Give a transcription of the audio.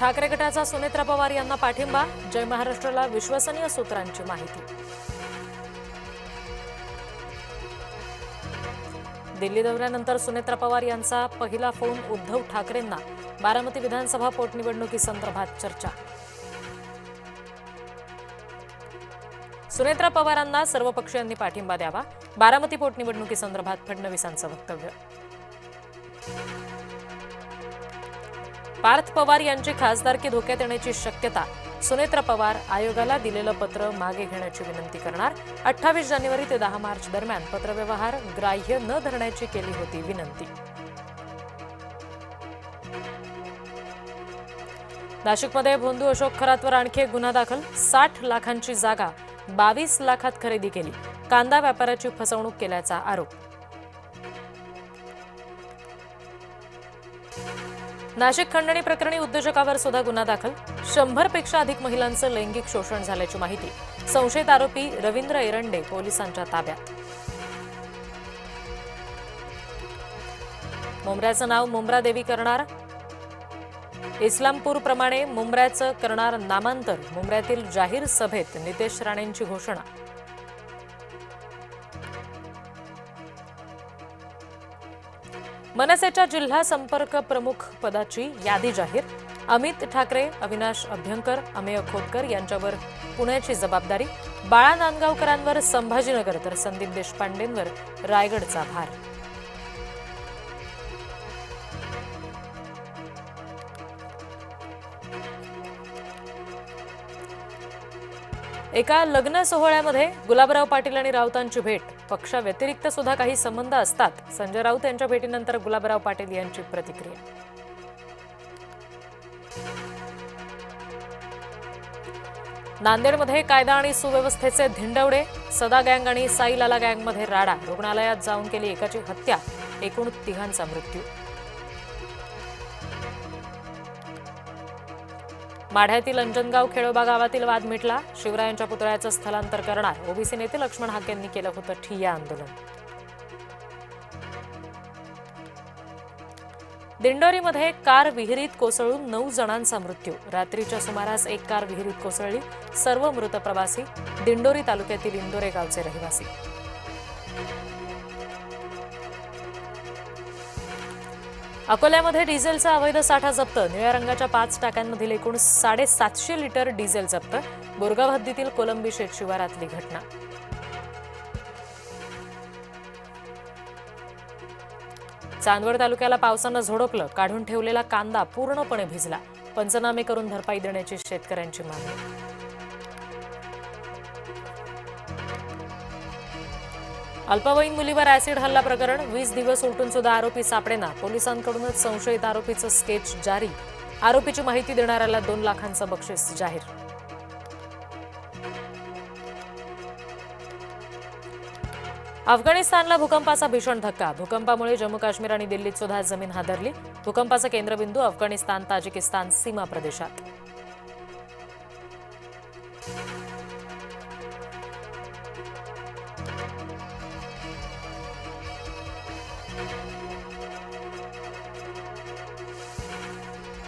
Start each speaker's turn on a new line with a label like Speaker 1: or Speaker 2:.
Speaker 1: ठाकरे गटाचा सुनेत्रा पवार यांना पाठिंबा, जय महाराष्ट्राला विश्वसनीय सूत्रांची माहिती। दिल्ली दौऱ्यानंतर सुनेत्रा पवार यांचा पहिला फोन उद्धव ठाकरेंना, बारामती विधानसभा पोटनिवडणुकीसंदर्भात चर्चा। सुनेत्रा पवारांना सर्वपक्षीयांनी पाठिंबा द्यावा, बारामती पोटनिवडणुकीसंदर्भात फडणवीसांचं वक्तव्य। पार्थ पवार यांची खासदारकी धोक्यात येण्याची शक्यता, सुनेत्रा पवार आयोगाला दिलेलं पत्र मागे घेण्याची विनंती करणार, 28 जानेवारी ते 10 मार्च दरम्यान पत्रव्यवहार ग्राह्य न धरण्याची केली होती विनंती। नाशिकमध्ये भोंदू अशोक खरातवर आणखी एक गुन्हा दाखल, 60 लाखांची जागा 22 लाखात खरेदी केली, कांदा व्यापाराची फसवणूक केल्याचा आरोप। नाशिक खंडणी प्रकरणी उद्योजकावर सुद्धा गुन्हा दाखल, 100 पेक्षा अधिक महिलांचं लैंगिक शोषण झाल्याची माहिती, संशयित आरोपी रवींद्र एरंडे पोलिसांच्या ताब्यात। मुंब्र्याचं नाव मुंब्रा देवी करणार, इस्लामपूर प्रमाणे मुंब्र्याचं करणार नामांतर, मुंब्र्यातील जाहीर सभेत नितेश राणेंची घोषणा। मनसेच्या जिल्हा संपर्क प्रमुख पदाची यादी जाहीर, अमित ठाकरे, अविनाश अभ्यंकर, अमेय खोतकर यांच्यावर पुण्याची जबाबदारी, बाळा नांदगावकरांवर संभाजीनगर तर संदीप देशपांडेंवर रायगडचा भार। एका लग्न सोहळ्यामध्ये गुलाबराव पाटील आणि राऊतांची भेट, पक्षाव्यतिरिक्त सुद्धा काही संबंध असतात, संजय राऊत यांच्या भेटीनंतर गुलाबराव पाटील यांची प्रतिक्रिया। नांदेडमध्ये कायदा आणि सुव्यवस्थेचे धिंडवडे, सदा गँग आणि साईलाला गँगमध्ये राडा, रुग्णालयात जाऊन केली एकाची हत्या, एकूण 3 मृत्यू। माढ्यातील अंजनगाव खेळोबा गावातील वाद मिटला, शिवरायांच्या पुतळ्याचं स्थलांतर करणार, ओबीसी नेते लक्ष्मण हाके यांनी केलं होतं ठिय्या आंदोलन। दिंडोरीमध्ये कार विहिरीत कोसळून 9 जणांचा मृत्यू, रात्रीच्या सुमारास एक कार विहिरीत कोसळली, सर्व मृत प्रवासी दिंडोरी तालुक्यातील इंदोरे गावचे रहिवासी। अकोल्यामध्ये डिझेलचा अवैध साठा जप्त, निळ्या रंगाच्या 5 टाक्यांमधील एकूण 750 लिटर डिझेल जप्त, बोरगाव हद्दीतील कोलंबी शेत शिवारातली घटना। चांदवड तालुक्याला पावसानं झोडपलं, काढून ठेवलेला कांदा पूर्णपणे भिजला, पंचनामे करून भरपाई देण्याची शेतकऱ्यांची मागणी। अल्पवयीन मुलीवर ऍसिड हल्ला प्रकरण, 20 दिवस उलटून सुद्धा आरोपी सापडेना, पोलिसांकडूनच संशयित आरोपीचं स्केच जारी, आरोपीची माहिती देणाऱ्याला 2 लाखांचं बक्षीस जाहीर। अफगाणिस्तानला भूकंपाचा भीषण धक्का, भूकंपामुळे जम्मू काश्मीर आणि दिल्लीत सुद्धा जमीन हादरली, भूकंपाचा केंद्रबिंदू अफगाणिस्तान ताजिकिस्तान सीमा प्रदेशात।